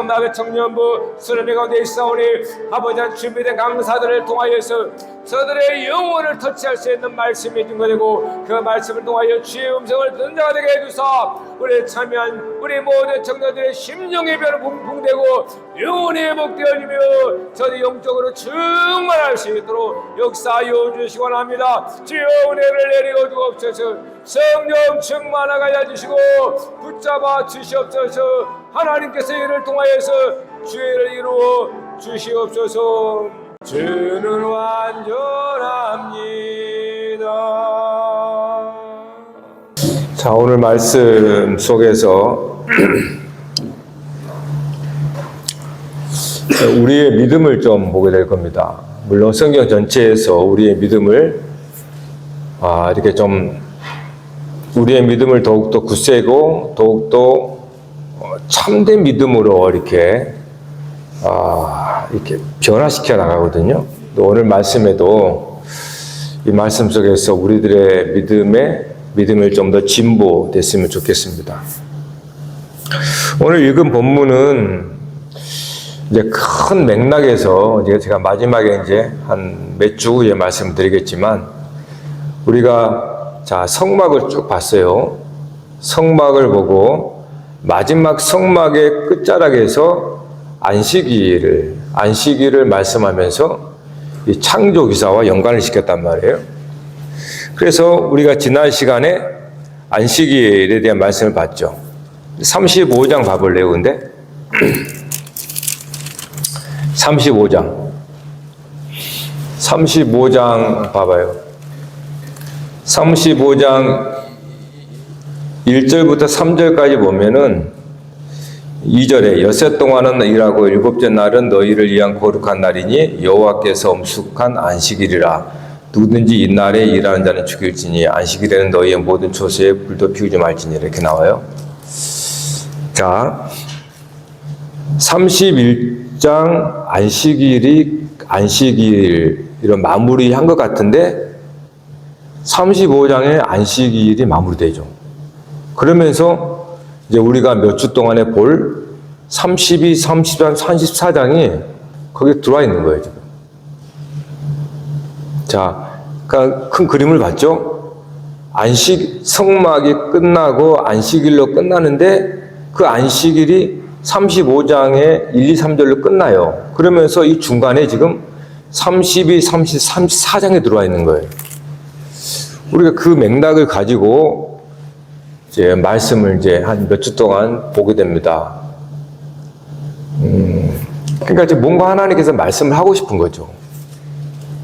마음의 청년부 수련회 가운데 있사오니 아버지 한 준비된 강사들을 통하여서 저들의 영혼을 터치할 수 있는 말씀이 증거되고 그 말씀을 통하여 주의 음성을 듣는 자가 되게 해주사 우리 참여한 우리 모든 청년들의 심령의 변을 풍풍되고 영혼이 회복되어지며 저들 영적으로 충만할 수 있도록 역사하여 주시기 원합니다. 주여 은혜를 내리고 주옵소서. 성령 충만하게 해주시고 붙잡아 주시옵소서. 하나님께서 이를 통하여서 주의를 이루어 주시옵소서. 주는 완전합니다. 자, 오늘 말씀 속에서 우리의 믿음을 좀 보게 될 겁니다. 물론 성경 전체에서 우리의 믿음을 이렇게 좀 우리의 믿음을 더욱더 굳세고 더욱더 참된 믿음으로 이렇게 변화시켜 나가거든요. 또 오늘 말씀에도 이 말씀 속에서 우리들의 믿음을 좀 더 진보됐으면 좋겠습니다. 오늘 읽은 본문은 이제 큰 맥락에서 제가 마지막에 이제 한 몇 주 후에 말씀드리겠지만 우리가 성막을 쭉 봤어요. 성막을 보고 마지막 성막의 끝자락에서 안식일을 말씀하면서 이 창조 기사와 연관을 시켰단 말이에요. 그래서 우리가 지난 시간에 안식일에 대한 말씀을 봤죠. 35장 봐볼래요, 근데? 35장 봐봐요. 35장 1절부터 3절까지 보면은 2절에 여섯 동안은 일하고 일곱째 날은 너희를 위한 거룩한 날이니 여호와께서 엄숙한 안식일이라. 누구든지 이 날에 일하는 자는 죽일지니 안식일에는 너희의 모든 초소에 불도 피우지 말지니. 이렇게 나와요. 자, 31장 안식일 이런 마무리한 것 같은데 35장에 안식일이 마무리되죠. 그러면서 이제 우리가 몇 주 동안에 볼 32, 33, 34장이 거기에 들어와 있는 거예요, 지금. 자, 그러니까 큰 그림을 봤죠? 성막이 끝나고 안식일로 끝나는데 그 안식일이 35장에 1, 2, 3절로 끝나요. 그러면서 이 중간에 지금 32, 33, 34장에 들어와 있는 거예요. 우리가 그 맥락을 가지고 이제 말씀을 이제 한 몇 주 동안 보게 됩니다. 그러니까 이제 뭔가 하나님께서 말씀을 하고 싶은 거죠.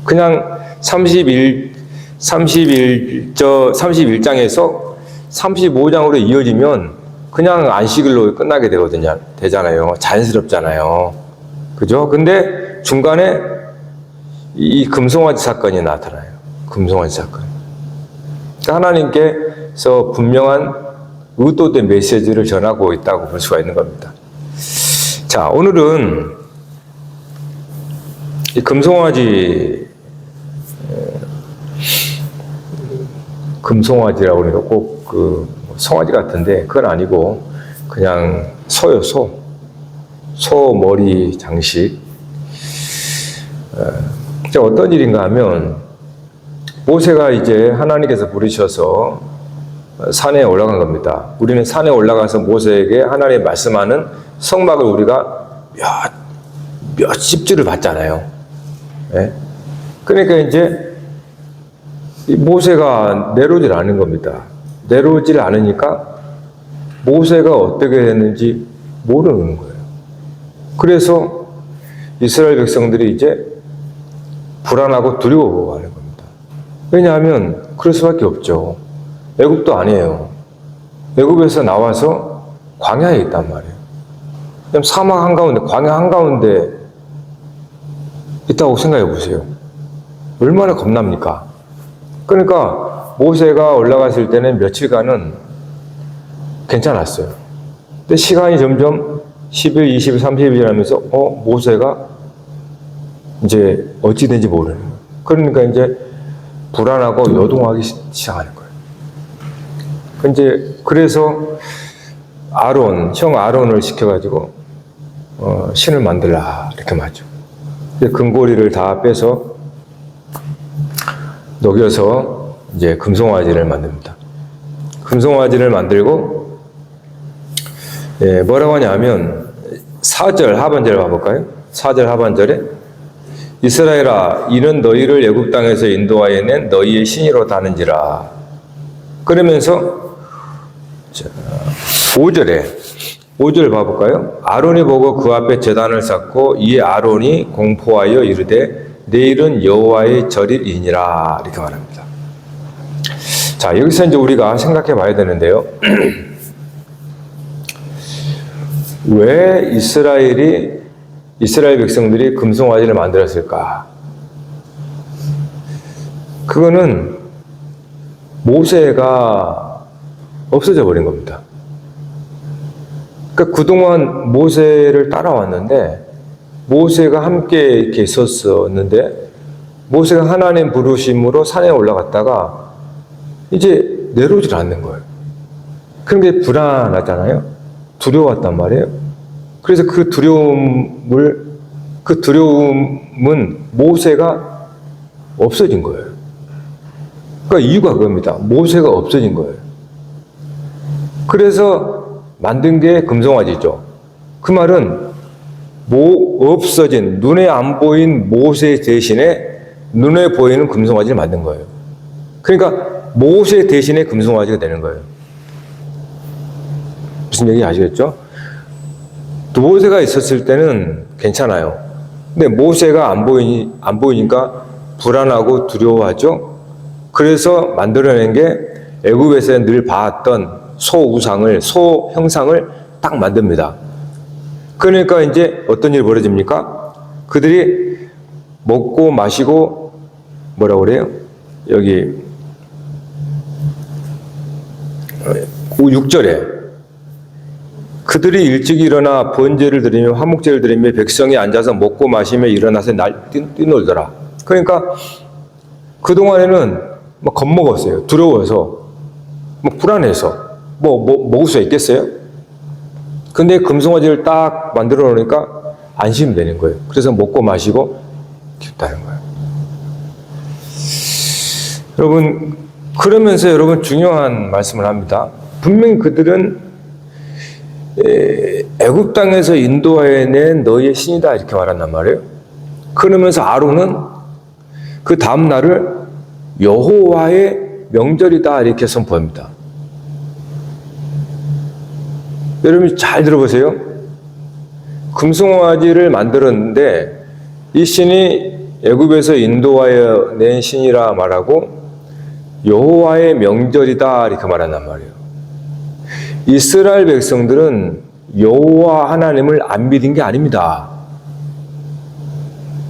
그냥 31장에서 35장으로 이어지면 그냥 안식일로 끝나게 되잖아요. 자연스럽잖아요. 그죠? 근데 중간에 이 금송아지 사건이 나타나요. 금송아지 사건. 그러니까 하나님께서 분명한 의도된 메시지를 전하고 있다고 볼 수가 있는 겁니다. 자, 오늘은 이 금송아지라고 그러니까 꼭 그 송아지 같은데 그건 아니고 그냥 소요, 소 머리 장식. 어떤 일인가 하면 모세가 이제 하나님께서 부르셔서 산에 올라간 겁니다. 우리는 산에 올라가서 모세에게 하나님의 말씀하는 성막을 우리가 몇십 주를 봤잖아요. 네? 그러니까 이제 모세가 내려오질 않은 겁니다. 내려오질 않으니까 모세가 어떻게 됐는지 모르는 거예요. 그래서 이스라엘 백성들이 이제 불안하고 두려워하는 겁니다. 왜냐하면 그럴 수밖에 없죠. 애굽도 아니에요. 애굽에서 나와서 광야에 있단 말이에요. 그럼 사막 한가운데, 광야 한가운데 있다고 생각해 보세요. 얼마나 겁납니까? 그러니까 모세가 올라갔을 때는 며칠간은 괜찮았어요. 근데 시간이 점점 10일, 20일, 30일 지나면서 모세가 이제 어찌 된지 모르는 거예요. 그러니까 이제 불안하고 요동하기 시작하는 거예요. 이제 그래서 형 아론을 시켜가지고 신을 만들라 이렇게 말하죠. 금고리를 다 빼서 녹여서 이제 금송아지를 만듭니다. 금송아지를 만들고 뭐라고 하냐면 4절 하반절 봐볼까요? 4절 하반절에 이스라엘아 이는 너희를 애굽 땅에서 인도하여 낸 너희의 신이로다 하는지라. 그러면서 5절 봐볼까요? 아론이 보고 그 앞에 제단을 쌓고 이에 아론이 공포하여 이르되 내일은 여호와의 절일이니라 이렇게 말합니다. 자, 여기서 이제 우리가 생각해 봐야 되는데요. 왜 이스라엘 백성들이 금송아지를 만들었을까? 그거는 모세가 없어져 버린 겁니다. 그러니까 그동안 모세를 따라왔는데 모세가 함께 이렇게 있었는데 모세가 하나님 부르심으로 산에 올라갔다가 이제 내려오질 않는 거예요. 그런 게 불안하잖아요. 두려웠단 말이에요. 그래서 그 두려움은 모세가 없어진 거예요. 그러니까 이유가 그겁니다. 모세가 없어진 거예요. 그래서 만든 게 금송아지죠. 그 말은 없어진 눈에 안 보인 모세 대신에 눈에 보이는 금송아지를 만든 거예요. 그러니까 모세 대신에 금송아지가 되는 거예요. 무슨 얘기 아시겠죠? 모세가 있었을 때는 괜찮아요. 근데 모세가 안 보이니까 불안하고 두려워하죠. 그래서 만들어낸 게 애굽에서 늘 봤던 소 형상을 딱 만듭니다. 그러니까 이제 어떤 일이 벌어집니까? 그들이 먹고 마시고 뭐라고 그래요? 여기 6절에 그들이 일찍 일어나 번제를 드리며 화목제를 드리며 백성이 앉아서 먹고 마시며 일어나서 뛰놀더라. 그러니까 그동안에는 막 겁먹었어요. 두려워서 막 불안해서 먹을 수 있겠어요? 근데 금송아지를 딱 만들어 놓으니까 안심이 되는 거예요. 그래서 먹고 마시고 깊다는 거예요. 여러분, 그러면서 여러분 중요한 말씀을 합니다. 분명히 그들은 애굽 땅에서 인도하여 낸 너희의 신이다 이렇게 말한단 말이에요. 그러면서 아론은 그 다음 날을 여호와의 명절이다 이렇게 선포합니다. 여러분 잘 들어보세요. 금송아지를 만들었는데 이 신이 애굽에서 인도하여 낸 신이라 말하고 여호와의 명절이다 이렇게 말한단 말이에요. 이스라엘 백성들은 여호와 하나님을 안 믿은 게 아닙니다.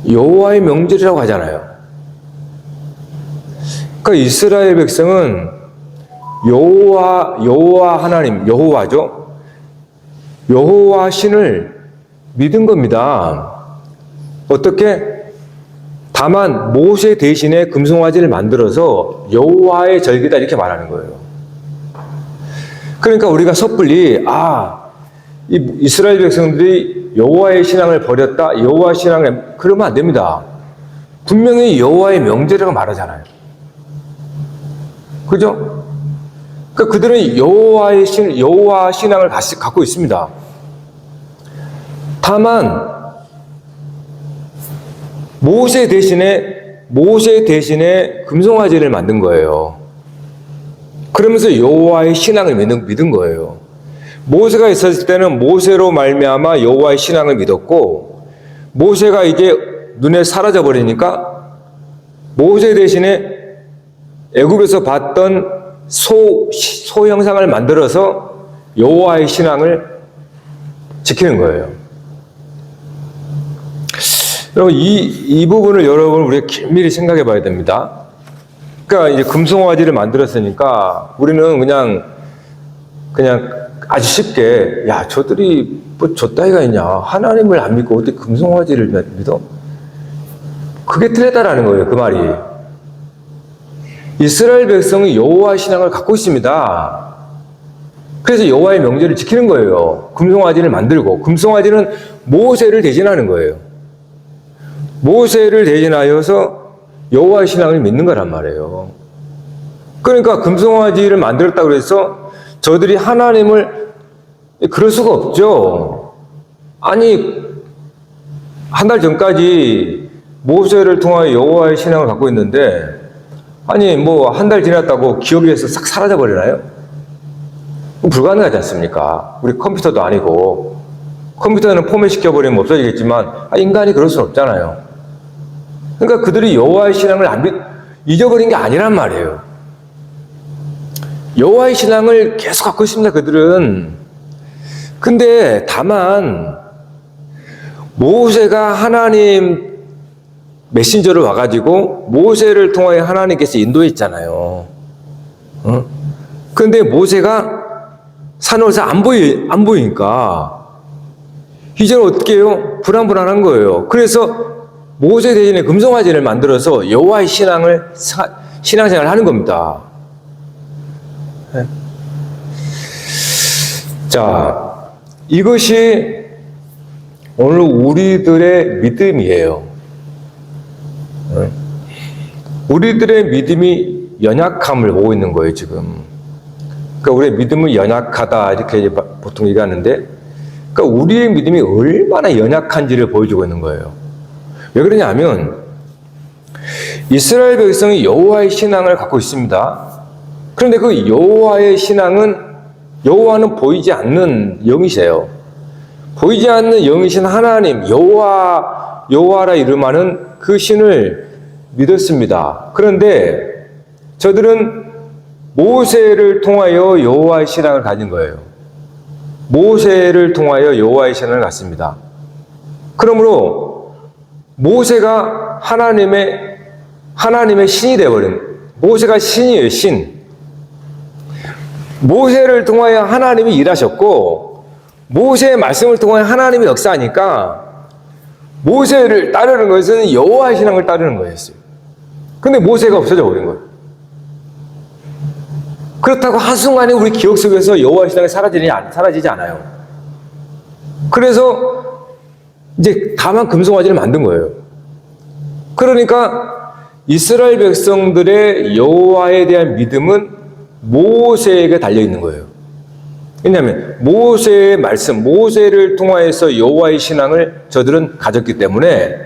여호와의 명절이라고 하잖아요. 그러니까 이스라엘 백성은 여호와 하나님, 여호와죠. 여호와 신을 믿은 겁니다. 어떻게? 다만 모세 대신에 금송아지를 만들어서 여호와의 절기다 이렇게 말하는 거예요. 그러니까 우리가 섣불리 이 이스라엘 백성들이 여호와의 신앙을 버렸다, 여호와 신앙을 그러면 안 됩니다. 분명히 여호와의 명절이라고 말하잖아요. 그죠? 그러니까 그들은 여호와 신앙을 갖고 있습니다. 다만 모세 대신에 금송아지를 만든 거예요. 그러면서 여호와의 신앙을 믿은 거예요. 모세가 있었을 때는 모세로 말미암아 여호와의 신앙을 믿었고 모세가 이제 눈에 사라져 버리니까 모세 대신에 애굽에서 봤던 소 형상을 만들어서 여호와의 신앙을 지키는 거예요. 여러분 이 부분을 우리가 긴밀히 생각해 봐야 됩니다. 그러니까 이제 금송아지를 만들었으니까 우리는 그냥 아주 쉽게 저들이 저 따위가 있냐, 하나님을 안 믿고 어떻게 금송아지를 믿어? 그게 틀렸다라는 거예요. 그 말이. 이스라엘 백성이 여호와 신앙을 갖고 있습니다. 그래서 여호와의 명제를 지키는 거예요. 금송아지를 만들고, 금송아지는 모세를 대신하는 거예요. 모세를 대신하여서 여호와의 신앙을 믿는 거란 말이에요. 그러니까 금송아지를 만들었다고 해서 저들이 하나님을, 그럴 수가 없죠. 아니, 한 달 전까지 모세를 통하여 여호와의 신앙을 갖고 있는데, 아니 뭐 한 달 지났다고 기억에서 싹 사라져 버리나요? 불가능하지 않습니까? 우리 컴퓨터도 아니고, 컴퓨터는 포맷 시켜버리면 없어지겠지만 인간이 그럴 수는 없잖아요. 그러니까 그들이 여호와의 신앙을 잊어버린 게 아니란 말이에요. 여호와의 신앙을 계속 갖고 있습니다, 그들은. 근데 다만 모세가 하나님 메신저를 와가지고 모세를 통하여 하나님께서 인도했잖아요. 근데 모세가 산에서 안 보이니까 이제는 어떻게 해요? 불안불안한 거예요. 그래서 모세 대신에 금송아지를 만들어서 여호와의 신앙생활을 하는 겁니다. 자, 이것이 오늘 우리들의 믿음이에요. 우리들의 믿음이 연약함을 보고 있는 거예요, 지금. 그러니까 우리의 믿음은 연약하다, 이렇게 보통 얘기하는데, 그러니까 우리의 믿음이 얼마나 연약한지를 보여주고 있는 거예요. 왜 그러냐면, 이스라엘 백성이 여호와의 신앙을 갖고 있습니다. 그런데 그 여호와의 신앙은, 여호와는 보이지 않는 영이세요. 보이지 않는 영이신 하나님, 여호와라 이름하는 그 신을 믿었습니다. 그런데 저들은 모세를 통하여 여호와의 신앙을 가진 거예요. 모세를 통하여 여호와의 신앙을 갖습니다. 그러므로 모세가 하나님의 신이 되어버린, 모세가 신이에요, 신. 모세를 통하여 하나님이 일하셨고, 모세의 말씀을 통하여 하나님이 역사하니까 모세를 따르는 것은 여호와의 신앙을 따르는 거였어요. 근데 모세가 없어져 버린 거예요. 그렇다고 한순간에 우리 기억 속에서 여호와의 신앙이 사라지지 않아요. 그래서 이제 다만 금송아지를 만든 거예요. 그러니까 이스라엘 백성들의 여호와에 대한 믿음은 모세에게 달려 있는 거예요. 왜냐하면 모세의 말씀, 모세를 통하여서 여호와의 신앙을 저들은 가졌기 때문에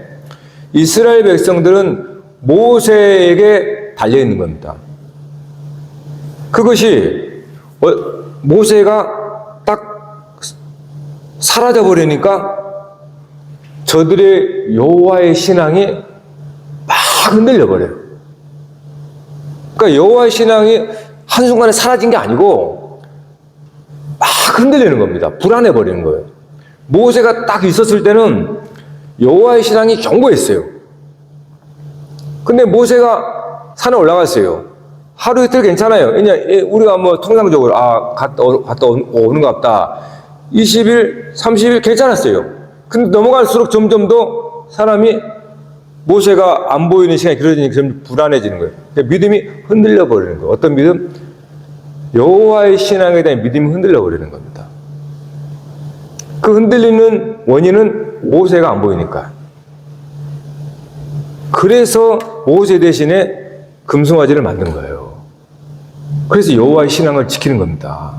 이스라엘 백성들은 모세에게 달려 있는 겁니다. 그것이 모세가 딱 사라져 버리니까 저들의 여호와의 신앙이 막 흔들려 버려요. 그러니까 여호와의 신앙이 한순간에 사라진 게 아니고 막 흔들리는 겁니다. 불안해 버리는 거예요. 모세가 딱 있었을 때는 여호와의 신앙이 견고했어요. 근데 모세가 산에 올라갔어요. 하루 이틀 괜찮아요. 그냥 우리가 뭐 통상적으로 갔다 오는 것 같다. 20일, 30일 괜찮았어요. 근데 넘어갈수록 점점 더 사람이 모세가 안 보이는 시간이 길어지니까 좀 불안해지는 거예요. 그러니까 믿음이 흔들려 버리는 거예요. 어떤 믿음? 여호와의 신앙에 대한 믿음이 흔들려 버리는 겁니다. 그 흔들리는 원인은 모세가 안 보이니까. 그래서 모세 대신에 금송아지를 만든 거예요. 그래서 여호와의 신앙을 지키는 겁니다.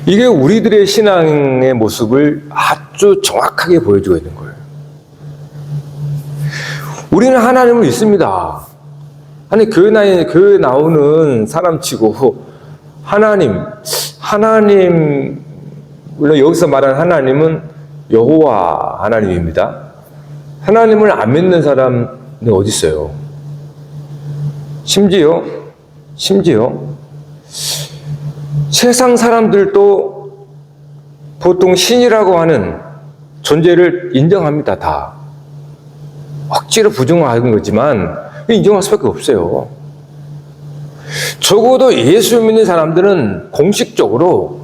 이게 우리들의 신앙의 모습을 아주 정확하게 보여주고 있는 거예요. 우리는 하나님을 믿습니다. 아니, 교회 나오는 사람치고 하나님, 물론 여기서 말하는 하나님은 여호와 하나님입니다. 하나님을 안 믿는 사람은 어디 있어요? 심지어 세상 사람들도 보통 신이라고 하는 존재를 인정합니다. 다 억지로 부정하는 거지만 인정할 수밖에 없어요. 적어도 예수 믿는 사람들은 공식적으로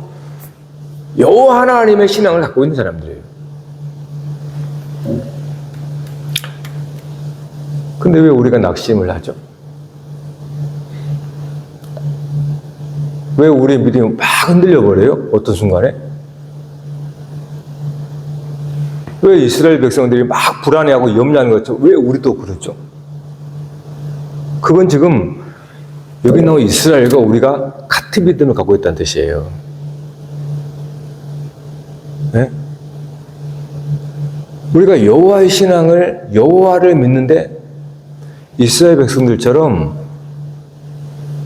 여호와 하나님의 신앙을 갖고 있는 사람들이에요. 근데 왜 우리가 낙심을 하죠? 왜 우리의 믿음이 막 흔들려 버려요? 어떤 순간에? 왜 이스라엘 백성들이 막 불안해하고 염려하는 거죠? 왜 우리도 그러죠? 그건 지금 여기 나온 이스라엘과 우리가 같은 믿음을 갖고 있다는 뜻이에요. 네? 우리가 여호와의 신앙을, 여호와를 믿는데 이스라엘 백성들처럼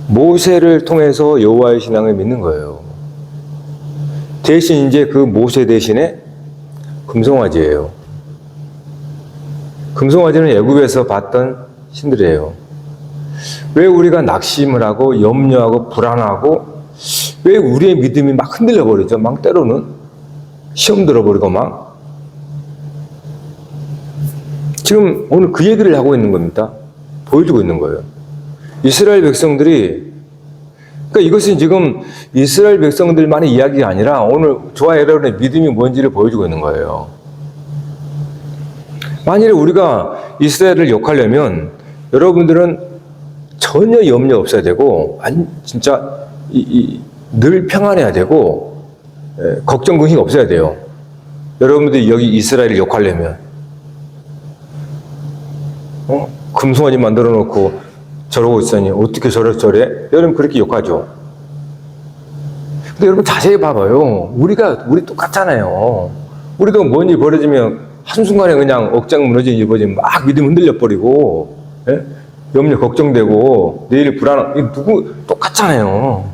모세를 통해서 여호와의 신앙을 믿는 거예요. 대신 이제 그 모세 대신에 금송아지예요. 금송아지는 애굽에서 봤던 신들이에요. 왜 우리가 낙심을 하고 염려하고 불안하고 왜 우리의 믿음이 막 흔들려 버리죠? 막 때로는 시험 들어버리고 막. 지금 오늘 그 얘기를 하고 있는 겁니다. 보여주고 있는 거예요. 이스라엘 백성들이, 그러니까 이것은 지금 이스라엘 백성들만의 이야기가 아니라 오늘 저와 여러분의 믿음이 뭔지를 보여주고 있는 거예요. 만일에 우리가 이스라엘을 욕하려면 여러분들은 전혀 염려 없어야 되고, 진짜 늘 평안해야 되고, 걱정 근심 없어야 돼요. 여러분들이 여기 이스라엘을 욕하려면, 금송아지 만들어 놓고 저러고 있으니 어떻게 저래? 여러분 그렇게 욕하죠. 근데 여러분 자세히 봐봐요. 우리 똑같잖아요. 우리도 뭔 일 벌어지면 한순간에 그냥 억장 무너진 일 벌어지면 막 믿음 흔들려 버리고, 예? 염려 걱정되고 내일 불안한, 누구 똑같잖아요.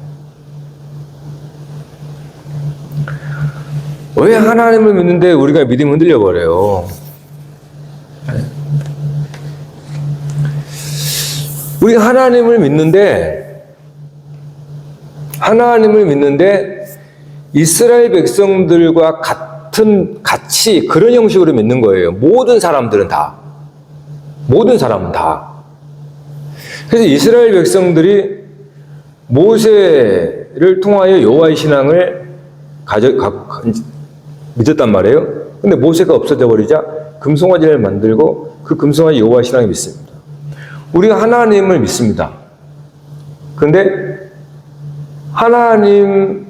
왜 하나님을 믿는데 우리가 믿음이 흔들려 버려요? 우리가 하나님을 믿는데 이스라엘 백성들과 같이 그런 형식으로 믿는 거예요. 모든 사람은 다. 그래서 이스라엘 백성들이 모세를 통하여 여호와의 신앙을 믿었단 말이에요. 근데 모세가 없어져 버리자 금송아지를 만들고 그 금송아지 여호와의 신앙을 믿습니다. 우리가 하나님을 믿습니다. 그런데 하나님만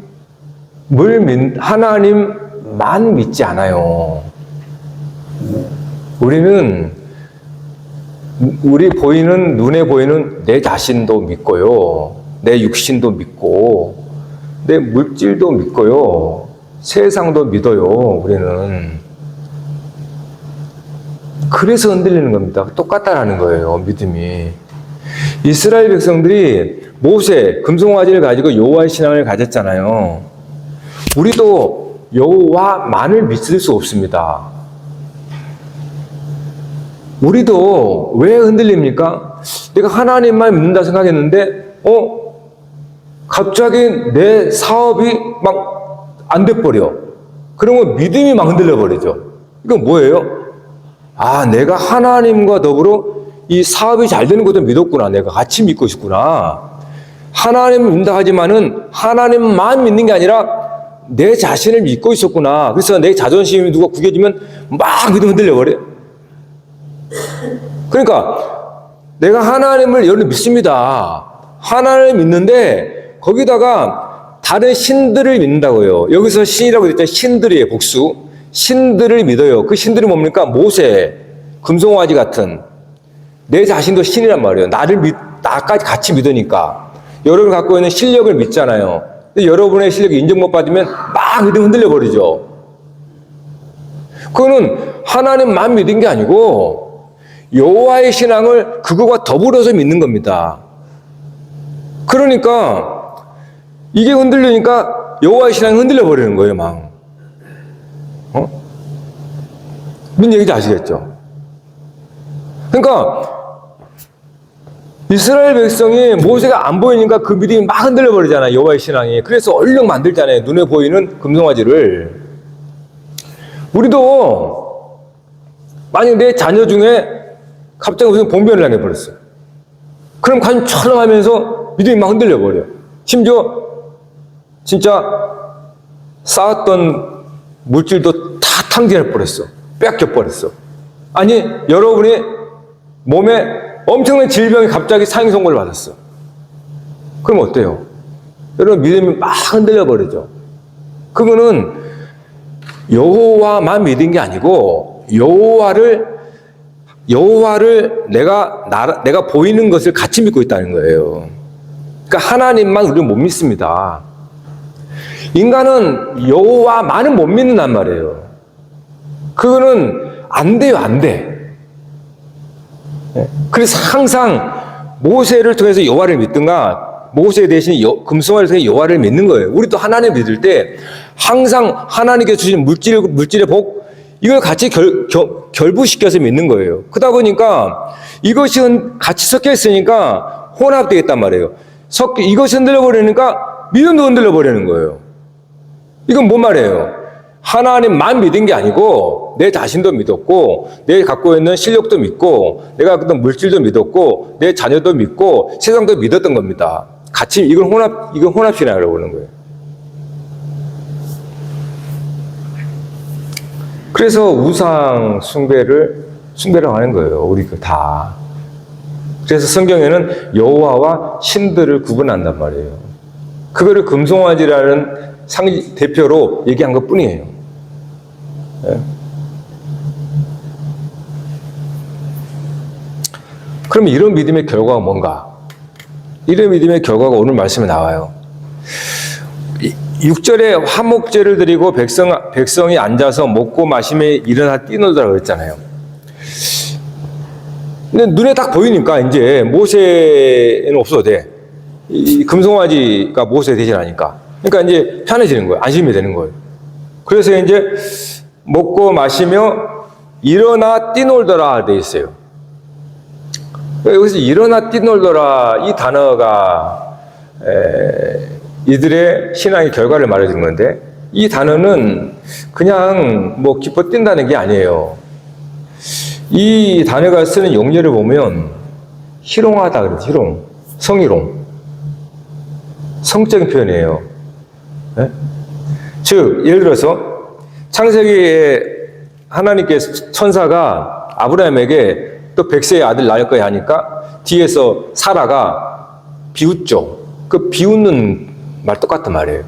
믿지 않아요. 우리는 눈에 보이는 내 자신도 믿고요. 내 육신도 믿고, 내 물질도 믿고요. 세상도 믿어요, 우리는. 그래서 흔들리는 겁니다. 똑같다라는 거예요, 믿음이. 이스라엘 백성들이 모세, 금송아지를 가지고 여호와의 신앙을 가졌잖아요. 우리도 여호와만을 믿을 수 없습니다. 우리도 왜 흔들립니까? 내가 하나님만 믿는다 생각했는데, 갑자기 내 사업이 막 안 돼버려. 그러면 믿음이 막 흔들려버리죠. 이건 뭐예요? 내가 하나님과 더불어 이 사업이 잘 되는 것도 믿었구나. 내가 같이 믿고 있구나. 하나님을 믿는다 하지만은 하나님만 믿는 게 아니라 내 자신을 믿고 있었구나. 그래서 내 자존심이 누가 구겨지면 막 믿음 흔들려버려요. 그러니까 내가 하나님을 여러분 믿습니다. 하나님을 믿는데 거기다가 다른 신들을 믿는다고요. 여기서 신이라고 했잖아요. 신들이에요. 복수. 신들을 믿어요. 그 신들이 뭡니까? 모세, 금송아지 같은. 내 자신도 신이란 말이에요. 나까지 같이 믿으니까. 여러분이 갖고 있는 실력을 믿잖아요. 근데 여러분의 실력이 인정 못 받으면 막 믿음 흔들려 버리죠. 그거는 하나님만 믿은 게 아니고 여호와의 신앙을 그거와 더불어서 믿는 겁니다. 그러니까 이게 흔들리니까 여호와의 신앙이 흔들려 버리는 거예요, 막. 무슨 얘기인지 아시겠죠? 그러니까 이스라엘 백성이 모세가 안 보이니까 그 믿음이 막 흔들려 버리잖아요, 여호와의 신앙이. 그래서 얼른 만들잖아요, 눈에 보이는 금송아지를. 우리도 만약 내 자녀 중에 갑자기 무슨 봉변을 당해버렸어요. 그럼 관처럼 하면서 믿음이 막 흔들려 버려. 심지어 진짜 쌓았던 물질도 다 탕진해 버렸어. 뺏겨 버렸어. 아니, 여러분이 몸에 엄청난 질병이 갑자기 상해 선고를 받았어. 그럼 어때요? 여러분 믿음이 막 흔들려 버리죠. 그거는 여호와만 믿은 게 아니고 여호와를 내가 보이는 것을 같이 믿고 있다는 거예요. 그러니까 하나님만 우리는 못 믿습니다. 인간은 여호와만은 못 믿는단 말이에요. 그거는 안 돼요, 안 돼. 그래서 항상 모세를 통해서 여호와를 믿든가 모세 대신 금송아지를 통해 여호와를 믿는 거예요. 우리도 하나님 믿을 때 항상 하나님께서 주신 물질의 복 이걸 같이 결부시켜서 믿는 거예요. 그러다 보니까 이것이 같이 섞여 있으니까 혼합되겠단 말이에요. 이것이 흔들려 버리니까 믿음도 흔들려 버리는 거예요. 이건 뭔 말이에요? 하나님만 믿은 게 아니고 내 자신도 믿었고 내 갖고 있는 실력도 믿고 내가 갖고 있는 물질도 믿었고 내 자녀도 믿고 세상도 믿었던 겁니다. 같이 이건 혼합신앙이라고 그러는 거예요. 그래서 우상 숭배를 하는 거예요. 우리 다. 그래서 성경에는 여호와와 신들을 구분한단 말이에요. 그거를 금송아지라는 대표로 얘기한 것 뿐이에요. 네. 그럼 이런 믿음의 결과가 뭔가? 이런 믿음의 결과가 오늘 말씀에 나와요. 6절에 화목제를 드리고 백성이 앉아서 먹고 마시며 일어나 뛰놀더라고 그랬잖아요. 근데 눈에 딱 보이니까 이제 모세는 없어도 돼. 이 금송아지가 모세 대신하니까. 그러니까 이제 편해지는 거예요. 안심이 되는 거예요. 그래서 이제 먹고 마시며 일어나 뛰놀더라 돼 있어요. 여기서 일어나 뛰놀더라 이 단어가 이들의 신앙의 결과를 말해준 건데 이 단어는 그냥 뭐 기뻐 뛴다는 게 아니에요. 이 단어가 쓰는 용례를 보면 희롱하다 그래서 희롱, 성희롱, 성적인 표현이에요. 네? 즉 예를 들어서 창세기에 하나님께서 천사가 아브라함에게 또 백세의 아들 낳을 거야 하니까 뒤에서 사라가 비웃죠. 그 비웃는 말 똑같은 말이에요.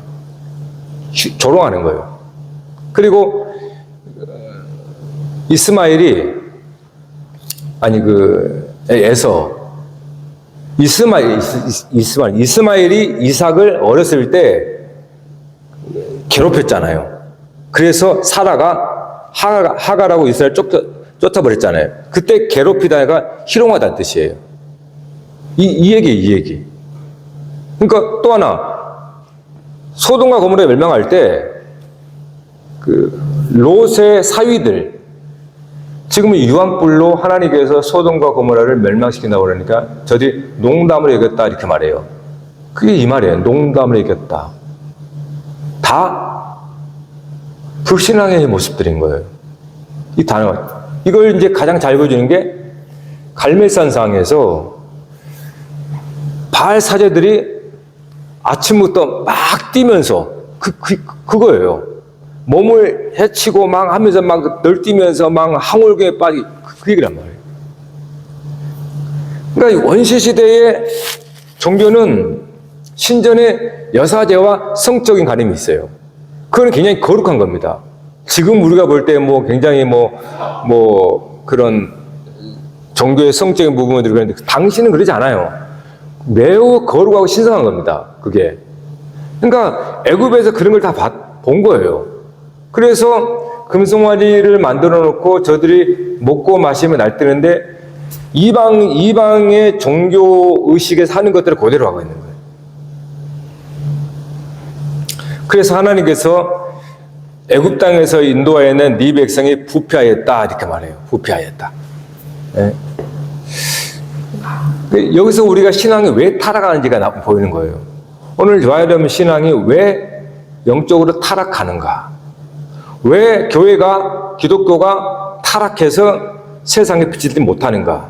조롱하는 거예요. 그리고 이스마일이 이스마일이 이삭을 어렸을 때 괴롭혔잖아요. 그래서 사라가 하가라고 이스라엘 쫓아버렸잖아요. 그때 괴롭히다가 희롱하다는 뜻이에요. 이 얘기. 그러니까 또 하나, 소돔과 고모라가 멸망할 때, 롯의 사위들, 지금은 유황불로 하나님께서 소돔과 고모라를 멸망시킨다고 그러니까 저들이 농담으로 이겼다 이렇게 말해요. 그게 이 말이에요. 농담으로 이겼다. 다 불신앙의 모습들인 거예요. 이 단어가. 이걸 이제 가장 잘 보여주는 게 갈멜산상에서 바알 사제들이 아침부터 막 뛰면서 그거예요. 몸을 해치고 막 하면서 막 널뛰면서 막 항울경에 빠지 그 얘기란 말이에요. 그러니까 원시시대의 종교는 신전의 여사제와 성적인 가림이 있어요. 그건 굉장히 거룩한 겁니다. 지금 우리가 볼 때 뭐 굉장히 뭐 그런 종교의 성적인 부분들이 그런데 당시는 그러지 않아요. 매우 거룩하고 신성한 겁니다. 그게. 그러니까 애굽에서 그런 걸 다 본 거예요. 그래서 금송아지를 만들어 놓고 저들이 먹고 마시며 날뛰는데 이방의 종교 의식에 사는 것들을 그대로 하고 있는 거예요. 그래서 하나님께서 애굽 땅에서 인도하여낸 네 백성이 부패하였다 이렇게 말해요. 부패하였다. 네. 여기서 우리가 신앙이 왜 타락하는지가 보이는 거예요. 오늘 여러분 신앙이 왜 영적으로 타락하는가? 왜 교회가 기독교가 타락해서 세상에 비치지 못하는가?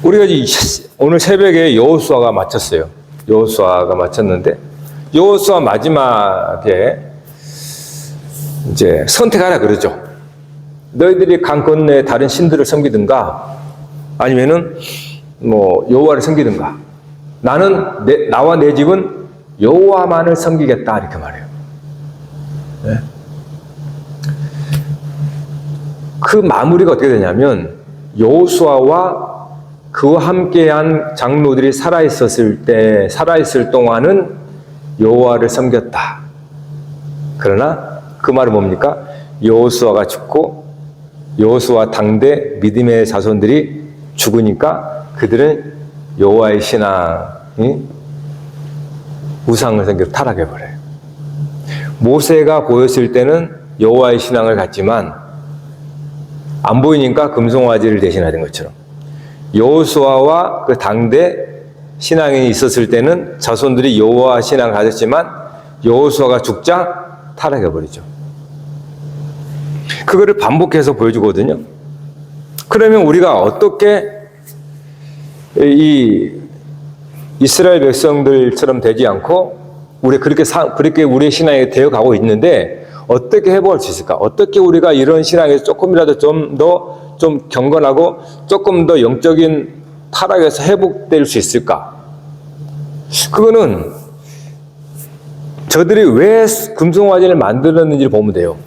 우리가 오늘 새벽에 여호수아가 마쳤어요. 여호수아가 마쳤는데 여호수아 마지막에 이제 선택하라 그러죠. 너희들이 강 건너에 다른 신들을 섬기든가 아니면은 여호와를 섬기든가. 나와 내 집은 여호와만을 섬기겠다 이렇게 말해요. 네? 그 마무리가 어떻게 되냐면 여호수아와 그와 함께한 장로들이 살아있을 동안은 여호와를 섬겼다. 그러나 그 말은 뭡니까? 여호수아가 죽고 여호수아 당대 믿음의 자손들이 죽으니까 그들은 여호와의 신앙이 우상을 섬기로 타락해버려요. 모세가 보였을 때는 여호와의 신앙을 갖지만 안 보이니까 금송아지를 대신하는 것처럼 여호수아와 그 당대 신앙인이 있었을 때는 자손들이 여호와 신앙을 가졌지만 여호수아가 죽자 타락해버리죠. 그거를 반복해서 보여주거든요. 그러면 우리가 어떻게 이 이스라엘 백성들처럼 되지 않고 그렇게 우리의 신앙이 되어가고 있는데 어떻게 회복할 수 있을까? 어떻게 우리가 이런 신앙에서 조금이라도 좀 경건하고 조금 더 영적인 타락에서 회복될 수 있을까? 그거는 저들이 왜 금송아지를 만들었는지를 보면 돼요.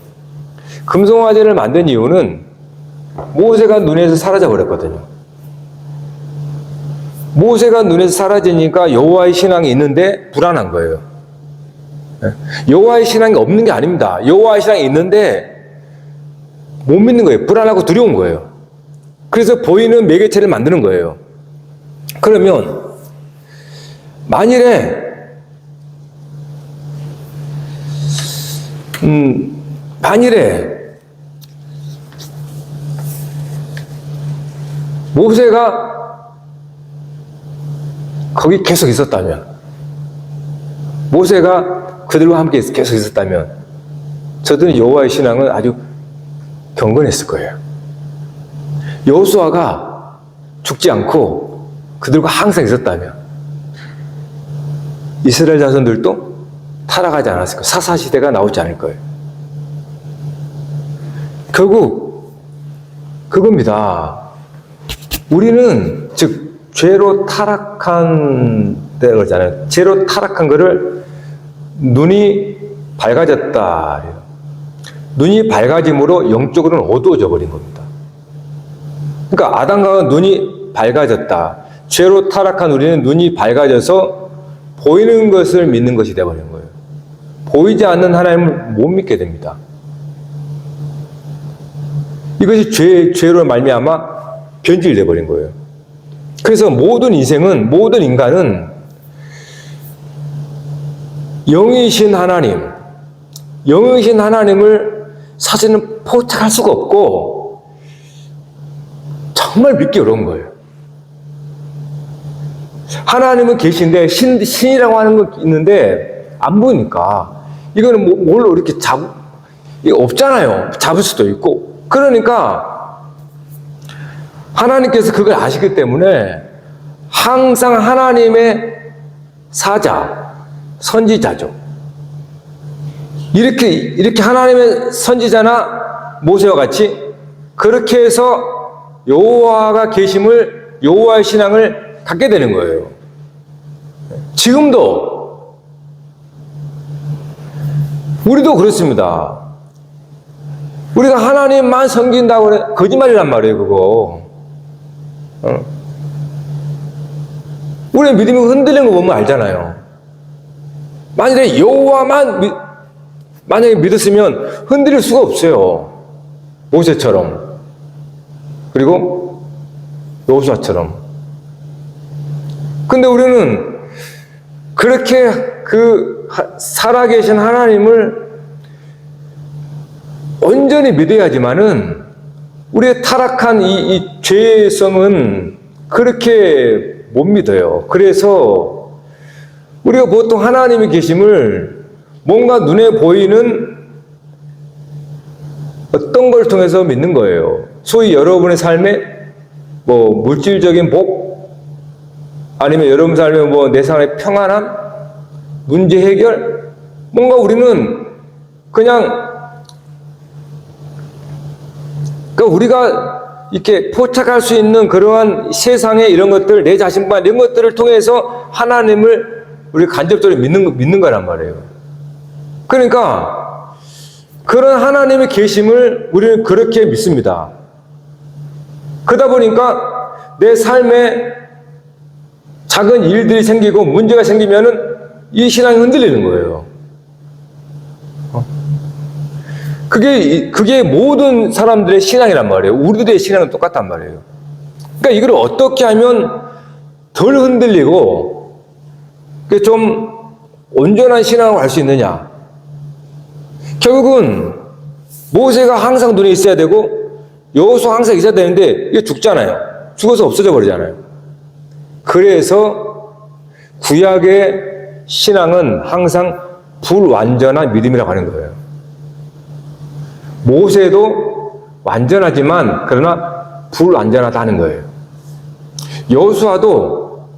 금송아지를 만든 이유는 모세가 눈에서 사라져 버렸거든요. 모세가 눈에서 사라지니까 여호와의 신앙이 있는데 불안한 거예요. 여호와의 신앙이 없는 게 아닙니다. 여호와의 신앙이 있는데 못 믿는 거예요. 불안하고 두려운 거예요. 그래서 보이는 매개체를 만드는 거예요. 그러면 만일에 모세가 거기 계속 있었다면, 모세가 그들과 함께 계속 있었다면 저들은 여호와의 신앙은 아주 경건했을 거예요. 여호수아가 죽지 않고 그들과 항상 있었다면 이스라엘 자손들도 타락하지 않았을 거예요. 사사시대가 나오지 않을 거예요. 결국 그겁니다. 우리는 즉 죄로 타락한 때가 그러잖아요. 죄로 타락한 거를 눈이 밝아졌다. 눈이 밝아짐으로 영적으로는 어두워져 버린 겁니다. 그러니까 아담과 눈이 밝아졌다. 죄로 타락한 우리는 눈이 밝아져서 보이는 것을 믿는 것이 되어버린 거예요. 보이지 않는 하나님을 못 믿게 됩니다. 이것이 죄로 말미암아 변질돼 버린 거예요. 그래서 모든 인간은 영이신 하나님을 사실은 포착할 수가 없고 정말 믿기 어려운 거예요. 하나님은 계신데 신이라고 하는 거 있는데 안 보이니까 이거는 뭘로 이렇게 이게 없잖아요. 잡을 수도 있고. 그러니까 하나님께서 그걸 아시기 때문에 항상 하나님의 사자, 선지자죠. 이렇게 하나님의 선지자나 모세와 같이 그렇게 해서 여호와가 계심을, 여호와의 신앙을 갖게 되는 거예요. 지금도 우리도 그렇습니다. 우리가 하나님만 섬긴다고 그래 거짓말이란 말이에요, 그거. 우리의 믿음이 흔들리는 거 보면 알잖아요. 만약에 만약에 믿었으면 흔들릴 수가 없어요. 모세처럼. 그리고 여호수아처럼. 근데 우리는 그렇게 살아계신 하나님을 온전히 믿어야지만은 우리의 타락한 이 죄성은 그렇게 못 믿어요. 그래서 우리가 보통 하나님의 계심을 뭔가 눈에 보이는 어떤 걸 통해서 믿는 거예요. 소위 여러분의 삶에 물질적인 복, 아니면 여러분 삶에 내 삶의 평안함, 문제 해결, 뭔가 우리는 그러니까 우리가 이렇게 포착할 수 있는 그러한 세상의 이런 것들, 내 자신과 이런 것들을 통해서 하나님을 우리 간접적으로 믿는 거란 말이에요. 그러니까 그런 하나님의 계심을 우리는 그렇게 믿습니다. 그러다 보니까 내 삶에 작은 일들이 생기고 문제가 생기면은 이 신앙이 흔들리는 거예요. 그게 모든 사람들의 신앙이란 말이에요. 우리들의 신앙은 똑같단 말이에요. 그러니까 이걸 어떻게 하면 덜 흔들리고 좀 온전한 신앙을 할 수 있느냐. 결국은 모세가 항상 눈에 있어야 되고 여호수아 항상 있어야 되는데 이게 죽잖아요. 죽어서 없어져 버리잖아요. 그래서 구약의 신앙은 항상 불완전한 믿음이라고 하는 거예요. 모세도 완전하지만 그러나 불완전하다는 거예요. 여호수아도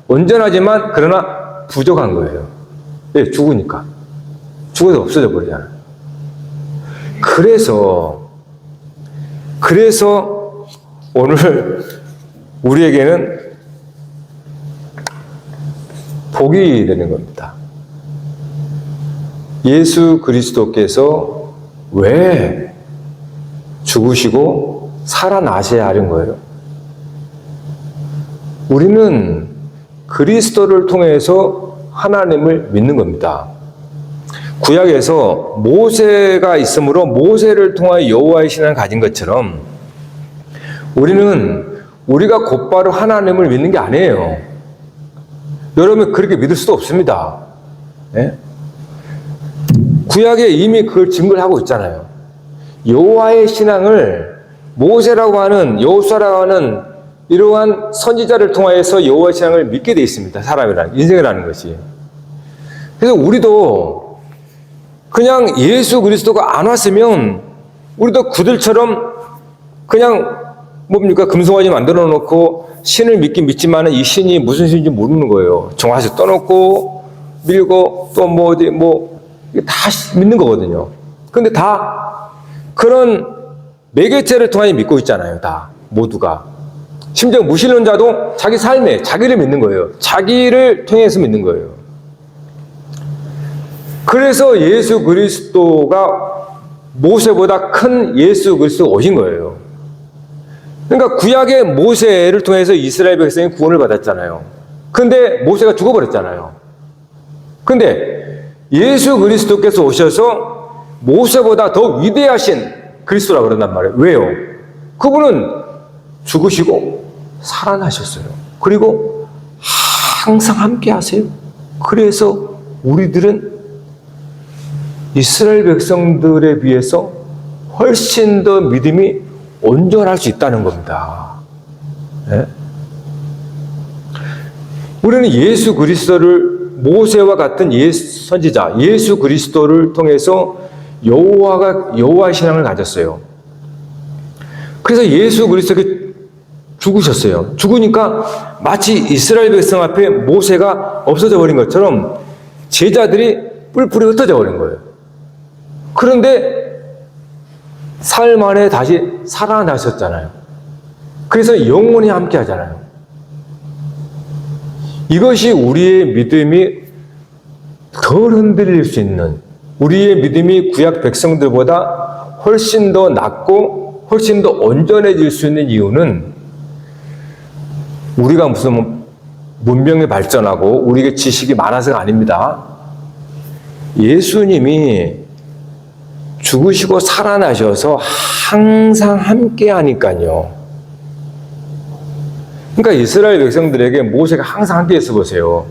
온전하지만 그러나 부족한 거예요. 왜? 죽으니까. 죽어서 없어져 버리잖아요. 그래서 오늘 우리에게는 복이 되는 겁니다. 예수 그리스도께서 왜 죽으시고 살아나셔야 하는 거예요? 우리는 그리스도를 통해서 하나님을 믿는 겁니다. 구약에서 모세가 있으므로 모세를 통하여 여호와의 신앙을 가진 것처럼 우리는 우리가 곧바로 하나님을 믿는 게 아니에요. 여러분 그렇게 믿을 수도 없습니다. 네? 구약에 이미 그걸 증거를 하고 있잖아요. 여호와의 신앙을 모세라고 하는 여호수아라고 하는 이러한 선지자를 통하여서 여호와의 신앙을 믿게 돼 있습니다. 사람이란 인생이라는 것이. 그래서 우리도 그냥 예수 그리스도가 안 왔으면 우리도 그들처럼 그냥 뭡니까 금송아지 만들어 놓고 신을 믿긴 믿지만 이 신이 무슨 신인지 모르는 거예요. 정화수 떠놓고 밀고 또 뭐 어디 다 믿는 거거든요. 근데 다 그런 매개체를 통하여 믿고 있잖아요. 다 모두가. 심지어 무신론자도 자기 삶에 자기를 믿는 거예요. 자기를 통해서 믿는 거예요. 그래서 예수 그리스도가 모세보다 큰 예수 그리스도가 오신 거예요. 그러니까 구약의 모세를 통해서 이스라엘 백성이 구원을 받았잖아요. 근데 모세가 죽어버렸잖아요. 근데 예수 그리스도께서 오셔서 모세보다 더 위대하신 그리스도라고 그런단 말이에요. 왜요? 그분은 죽으시고 살아나셨어요. 그리고 항상 함께 하세요. 그래서 우리들은 이스라엘 백성들에 비해서 훨씬 더 믿음이 온전할 수 있다는 겁니다. 네? 우리는 예수 그리스도를 모세와 같은 선지자 예수 그리스도를 통해서 여호와의 신앙을 가졌어요. 그래서 예수 그리스도께 죽으셨어요. 죽으니까 마치 이스라엘 백성 앞에 모세가 없어져 버린 것처럼 제자들이 뿔뿔이 흩어져 버린 거예요. 그런데 사흘 만에 다시 살아나셨잖아요. 그래서 영원히 함께 하잖아요. 이것이 우리의 믿음이 덜 흔들릴 수 있는, 우리의 믿음이 구약 백성들보다 훨씬 더 낫고 훨씬 더 온전해질 수 있는 이유는 우리가 무슨 문명이 발전하고 우리에게 지식이 많아서가 아닙니다. 예수님이 죽으시고 살아나셔서 항상 함께 하니까요. 그러니까 이스라엘 백성들에게 모세가 항상 함께 있어 보세요.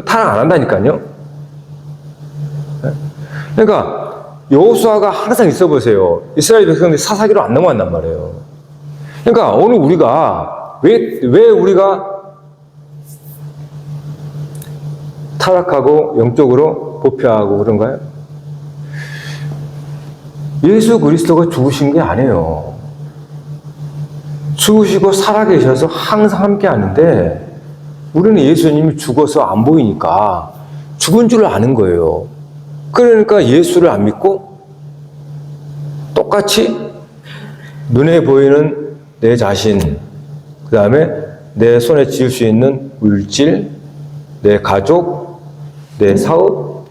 타락 안 한다니까요. 그러니까 여호수아가 항상 있어 보세요. 이스라엘 백성들이 사사기로 안 넘어간단 말이에요. 그러니까 오늘 우리가 왜 우리가 타락하고 영적으로 부패하고 그런가요? 예수 그리스도가 죽으신 게 아니에요. 죽으시고 살아계셔서 항상 함께 하는데 우리는 예수님이 죽어서 안 보이니까 죽은 줄 아는 거예요. 그러니까 예수를 안 믿고 똑같이 눈에 보이는 내 자신, 그 다음에 내 손에 쥐을 수 있는 물질, 내 가족, 내 사업,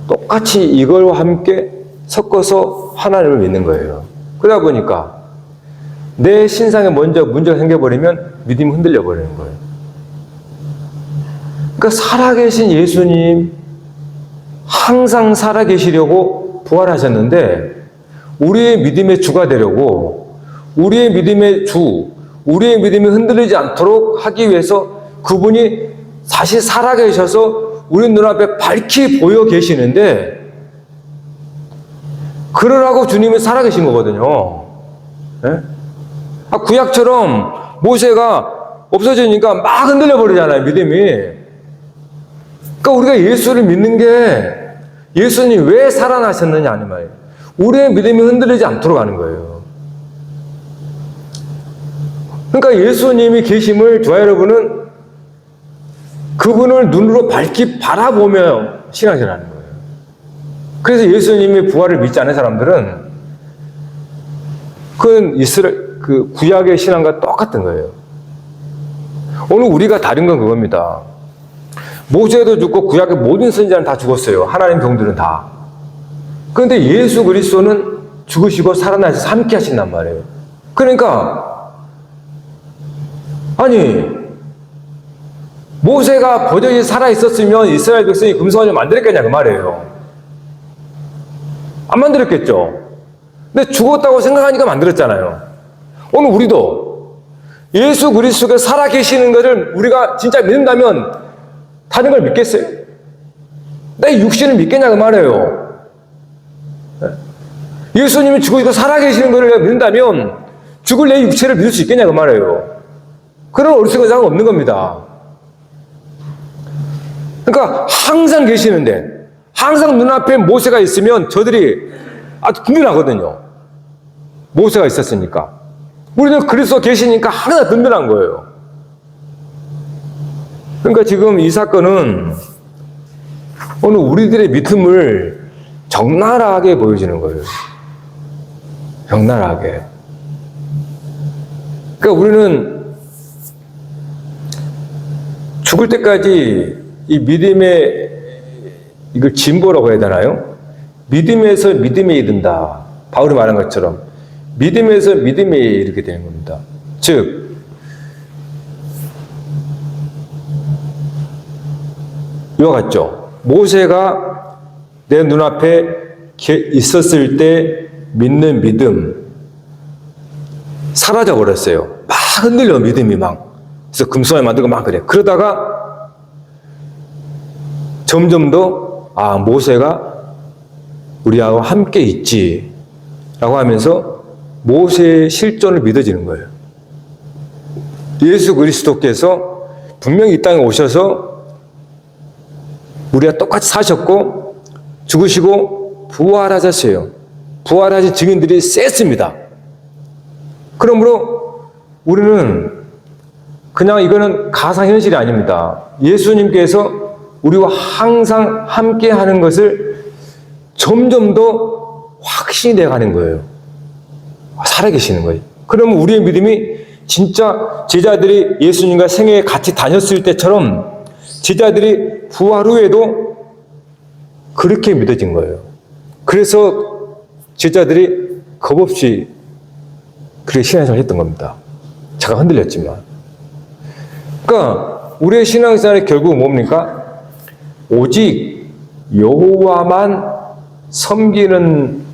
똑같이 이걸과 함께 섞어서 하나님을 믿는 거예요. 그러다 보니까 내 신상에 먼저 문제가 생겨버리면 믿음이 흔들려 버리는 거예요. 그러니까 살아계신 예수님, 항상 살아계시려고 부활하셨는데, 우리의 믿음의 주가 되려고, 우리의 믿음의 주, 우리의 믿음이 흔들리지 않도록 하기 위해서 그분이 다시 살아계셔서 우리 눈앞에 밝히 보여 계시는데, 그러라고 주님이 살아계신 거거든요. 네? 구약처럼 모세가 없어지니까 막 흔들려 버리잖아요, 믿음이. 그러니까 우리가 예수를 믿는 게 예수님 왜 살아나셨느냐 하는 말이에요. 우리의 믿음이 흔들리지 않도록 하는 거예요. 그러니까 예수님이 계심을 저와 여러분은 그분을 눈으로 밝히 바라보며 신앙생활 하는 거예요. 그래서 예수님의 부활을 믿지 않는 사람들은 그 구약의 신앙과 똑같은 거예요. 오늘 우리가 다른 건 그겁니다. 모세도 죽고 구약의 모든 선지자는 다 죽었어요. 하나님 종들은 다. 그런데 예수 그리스도는 죽으시고 살아나셔서 함께 하신단 말이에요. 그러니까 아니 모세가 버젓이 살아있었으면 이스라엘 백성이 금송아지를 만들었겠냐 그 말이에요. 안 만들었겠죠. 근데 죽었다고 생각하니까 만들었잖아요. 오늘 우리도 예수 그리스도가 살아계시는 것을 우리가 진짜 믿는다면 다른 걸 믿겠어요? 내 육신을 믿겠냐 그 말이에요. 예수님이 죽으시고 살아계시는 것을 믿는다면 죽을 내 육체를 믿을 수 있겠냐 그 말이에요. 그런 어리석은 생각 없는 겁니다. 그러니까 항상 계시는데 항상 눈앞에 모세가 있으면 저들이 아주 든든하거든요. 모세가 있었으니까. 우리는 그리스도 계시니까 항상 든든한 거예요. 그러니까 지금 이 사건은 오늘 우리들의 믿음을 적나라하게 보여주는 거예요. 적나라하게. 그러니까 우리는 죽을 때까지 이 믿음의 이걸 진보라고 해야 되나요? 믿음에서 믿음에 이른다. 바울이 말한 것처럼 믿음에서 믿음에 이르게 되는 겁니다. 즉 이와 같죠. 모세가 내 눈앞에 있었을 때 믿는 믿음 사라져 버렸어요. 막 흔들려 믿음이 막. 그래서 금송아지 만들고 막 그래. 그러다가 점점 더 모세가 우리하고 함께 있지 라고 하면서 모세의 실존을 믿어지는 거예요. 예수 그리스도께서 분명히 이 땅에 오셔서 우리와 똑같이 사셨고 죽으시고 부활하셨어요. 부활하신 증인들이 셌습니다. 그러므로 우리는 그냥 이거는 가상현실이 아닙니다. 예수님께서 우리와 항상 함께 하는 것을 점점 더 확신이 돼가는 거예요. 살아계시는 거예요. 그러면 우리의 믿음이 진짜 제자들이 예수님과 생애에 같이 다녔을 때처럼 제자들이 부활 후에도 그렇게 믿어진 거예요. 그래서 제자들이 겁없이 그렇게 신앙생활을 했던 겁니다. 제가 흔들렸지만. 그러니까 우리의 신앙생활이 결국 뭡니까? 오직 여호와만 섬기는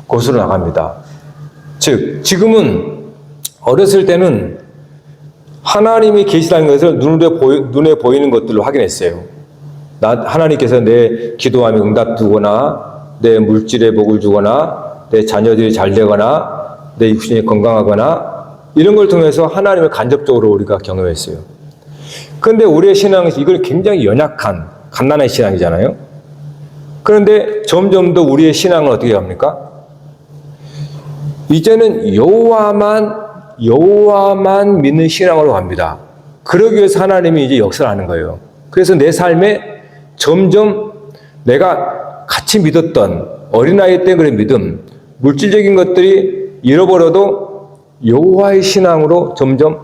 곳으로 나갑니다. 즉 지금은 어렸을 때는 하나님이 계시다는 것을 눈에 보이는 것들로 확인했어요. 하나님께서 내 기도함에 응답 주거나 내 물질에 복을 주거나 내 자녀들이 잘 되거나 내 육신이 건강하거나 이런 걸 통해서 하나님을 간접적으로 우리가 경험했어요. 그런데 우리의 신앙은 이걸 굉장히 연약한 갓난의 신앙이잖아요. 그런데 점점 더 우리의 신앙은 어떻게 합니까? 이제는 여호와만 믿는 신앙으로 갑니다. 그러기 위해서 하나님이 이제 역사를 하는 거예요. 그래서 내 삶에 점점 내가 같이 믿었던 어린아이 때 그런 믿음, 물질적인 것들이 잃어버려도 여호와의 신앙으로 점점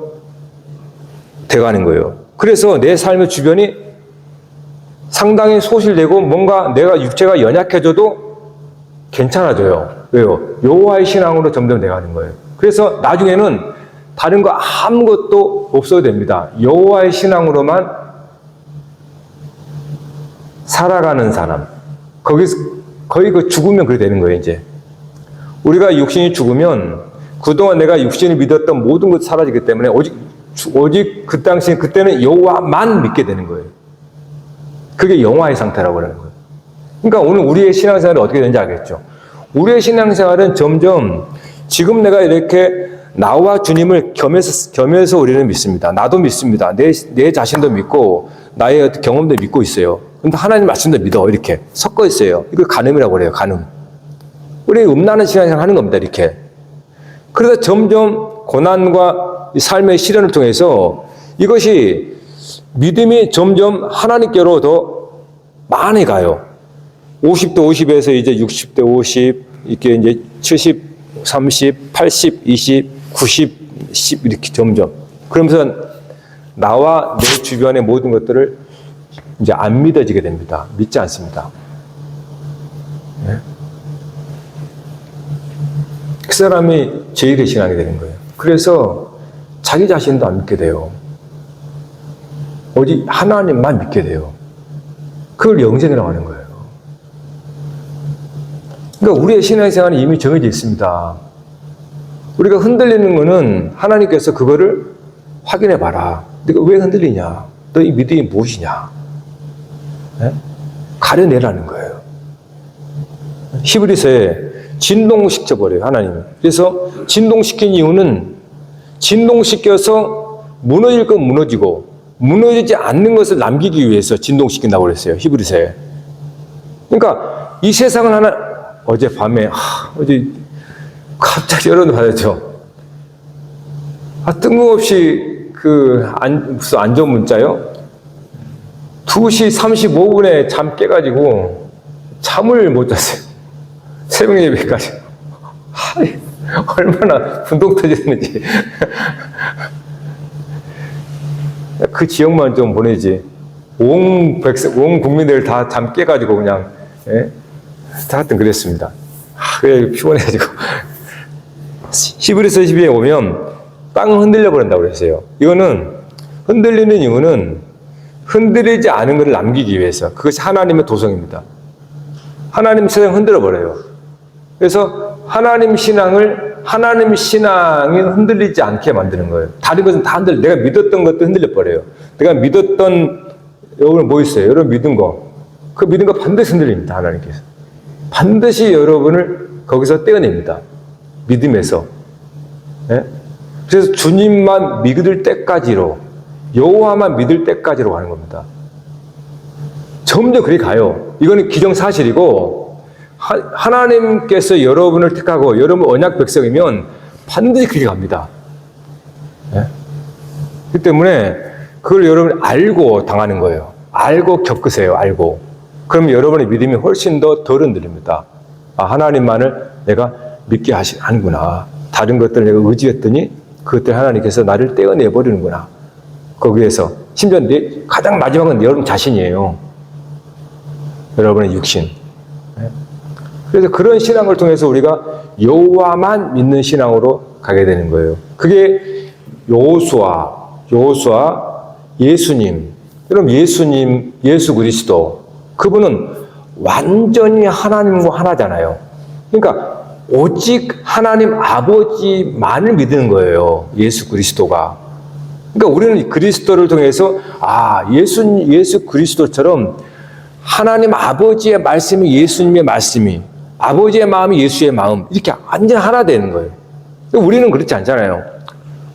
돼가는 거예요. 그래서 내 삶의 주변이 상당히 소실되고 뭔가 내가 육체가 연약해져도 괜찮아져요. 왜요? 여호와의 신앙으로 점점 돼가는 거예요. 그래서 나중에는 다른 거 아무것도 없어도 됩니다. 여호와의 신앙으로만 살아가는 사람. 거의 그 죽으면 그래 되는 거예요, 이제. 우리가 육신이 죽으면 그동안 내가 육신을 믿었던 모든 것이 사라지기 때문에 오직 그 당시 그때는 여호와만 믿게 되는 거예요. 그게 영화의 상태라고 그러는 거예요. 그러니까 오늘 우리의 신앙생활이 어떻게 되는지 알겠죠? 우리의 신앙생활은 점점 지금 내가 이렇게 나와 주님을 겸해서 우리는 믿습니다. 나도 믿습니다. 내 자신도 믿고 나의 어떤 경험도 믿고 있어요. 근데 하나님 말씀도 믿어. 이렇게 섞어 있어요. 이걸 간음이라고 그래요. 간음. 우리 음란한 신앙생활 하는 겁니다. 이렇게. 그래서 점점 고난과 삶의 시련을 통해서 이것이 믿음이 점점 하나님께로 더 많이 가요. 50대 50에서 이제 60대 50, 이렇게 이제 70, 30, 80, 20, 90, 10 이렇게 점점. 그러면서 나와 내 주변의 모든 것들을 이제 안 믿어지게 됩니다. 믿지 않습니다. 네? 그 사람이 죄의 신앙이 되는 거예요. 그래서 자기 자신도 안 믿게 돼요. 오직 하나님만 믿게 돼요. 그걸 영생이라고 하는 거예요. 그러니까 우리의 신앙생활은 이미 정해져 있습니다. 우리가 흔들리는 거는 하나님께서 그거를 확인해 봐라. 네가 왜 흔들리냐? 너의 믿음이 무엇이냐? 네? 가려내라는 거예요. 히브리서에 진동시켜버려요, 하나님이. 그래서 진동시킨 이유는 진동시켜서 무너질 건 무너지고 무너지지 않는 것을 남기기 위해서 진동시킨다고 그랬어요, 히브리서에. 그러니까 이 세상을 어젯밤에, 어제 갑자기 연락을 받았죠. 뜬금없이 무슨 안 좋은 문자요? 2시 35분에 잠 깨가지고 잠을 못 잤어요. 새벽 예배까지. 얼마나 분동 터지는지. 그 지역만 좀 보내지. 온 국민들 다 잠 깨가지고 그냥, 예? 하여튼 그랬습니다. 그래, 피곤해가지고. 히브리서 12에 보면 땅은 흔들려 버린다고 그랬어요. 이거는 흔들리는 이유는 흔들리지 않은 것을 남기기 위해서. 그것이 하나님의 도성입니다. 하나님 세상 흔들어 버려요. 그래서 하나님 신앙이 흔들리지 않게 만드는 거예요. 다른 것은 다 내가 믿었던 것도 흔들려 버려요. 내가 믿었던, 여러분 뭐 있어요? 여러분 믿은 거. 그 믿은 거 반드시 흔들립니다. 하나님께서. 반드시 여러분을 거기서 떼어냅니다. 믿음에서. 네? 그래서 주님만 믿을 때까지로, 여호와만 믿을 때까지로 가는 겁니다. 점점 그렇게 가요. 이거는 기정사실이고, 하나님께서 여러분을 택하고 여러분 언약 백성이면 반드시 그렇게 갑니다. 네? 그렇기 때문에 그걸 여러분이 알고 당하는 거예요. 알고 겪으세요. 알고. 그러면 여러분의 믿음이 훨씬 더 덜 흔들립니다. 하나님만을 내가 믿게 하는구나. 다른 것들을 내가 의지했더니 그것들 하나님께서 나를 떼어내버리는구나. 거기에서 심지어 가장 마지막은 여러분 자신이에요. 여러분의 육신. 그래서 그런 신앙을 통해서 우리가 여호와만 믿는 신앙으로 가게 되는 거예요. 그게 여호수아, 예수님. 그럼 예수님, 예수 그리스도. 그분은 완전히 하나님과 하나잖아요. 그러니까 오직 하나님 아버지만을 믿는 거예요. 예수 그리스도가. 그러니까 우리는 그리스도를 통해서 예수 그리스도처럼 하나님 아버지의 말씀이 예수님의 말씀이, 아버지의 마음이 예수의 마음, 이렇게 완전 하나 되는 거예요. 우리는 그렇지 않잖아요.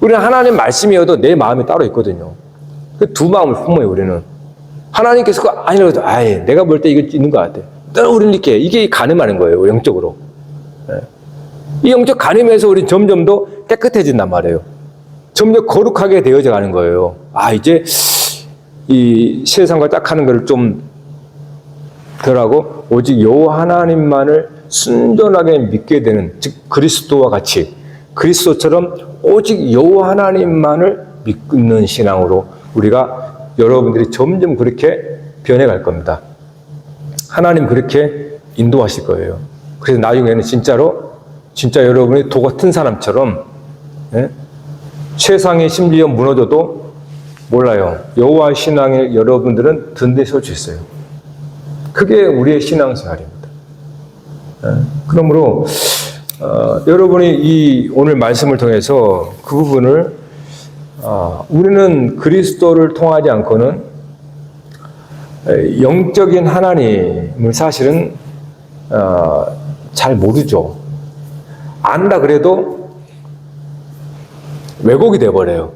우리는 하나님 말씀이어도 내 마음이 따로 있거든요. 두 마음을 품어요, 우리는. 하나님께서 아니라도, 내가 볼 때 이거 있는 것 같아. 우리는 이게 가늠하는 거예요, 영적으로. 이 영적 가늠에서 우리는 점점 더 깨끗해진단 말이에요. 점점 거룩하게 되어져 가는 거예요. 이제 이 세상과 딱 하는 걸 좀 덜하고 오직 여호와 하나님만을 순전하게 믿게 되는, 즉 그리스도와 같이 그리스도처럼 오직 여호와 하나님만을 믿는 신앙으로 우리가 여러분들이 점점 그렇게 변해갈 겁니다. 하나님 그렇게 인도하실 거예요. 그래서 나중에는 진짜 여러분이 도 같은 사람처럼, 예? 세상이 심지어 무너져도 몰라요. 여호와 신앙에 여러분들은 든든히 설 수 있어요. 그게 우리의 신앙생활입니다. 예? 그러므로 여러분이 이 오늘 말씀을 통해서 그 부분을 우리는 그리스도를 통하지 않고는 영적인 하나님을 사실은 잘 모르죠. 안다 그래도 왜곡이 돼버려요.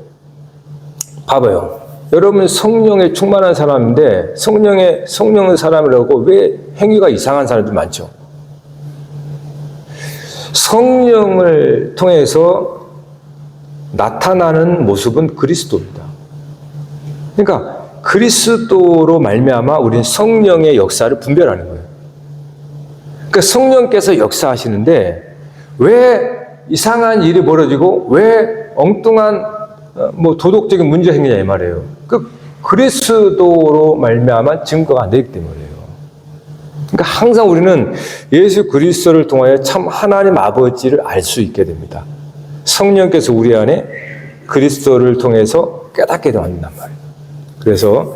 봐봐요. 여러분 성령에 충만한 사람인데 성령의 사람이라고 왜 행위가 이상한 사람들 많죠? 성령을 통해서 나타나는 모습은 그리스도입니다. 그러니까 그리스도로 말미암아 우리는 성령의 역사를 분별하는 거예요. 그러니까 성령께서 역사하시는데 왜 이상한 일이 벌어지고 왜 엉뚱한 도덕적인 문제가 생기냐 이 말이에요. 그 그리스도로 말미암아 증거가 안 되기 때문이에요. 그러니까 항상 우리는 예수 그리스도를 통하여 참 하나님 아버지를 알 수 있게 됩니다. 성령께서 우리 안에 그리스도를 통해서 깨닫게 된단 말이에요. 그래서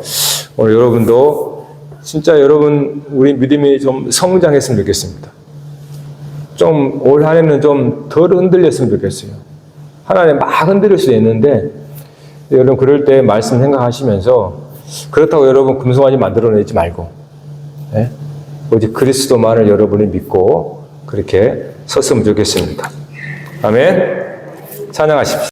오늘 여러분도 진짜 우리 믿음이 좀 성장했으면 좋겠습니다. 좀 올 한 해는 좀 덜 흔들렸으면 좋겠어요. 하나님 막 흔들릴 수 있는데 여러분 그럴 때 말씀 생각하시면서 그렇다고 여러분 금송아지 만들어내지 말고, 예? 오직 그리스도만을 여러분이 믿고 그렇게 섰으면 좋겠습니다. 아멘. 찬양하십시오.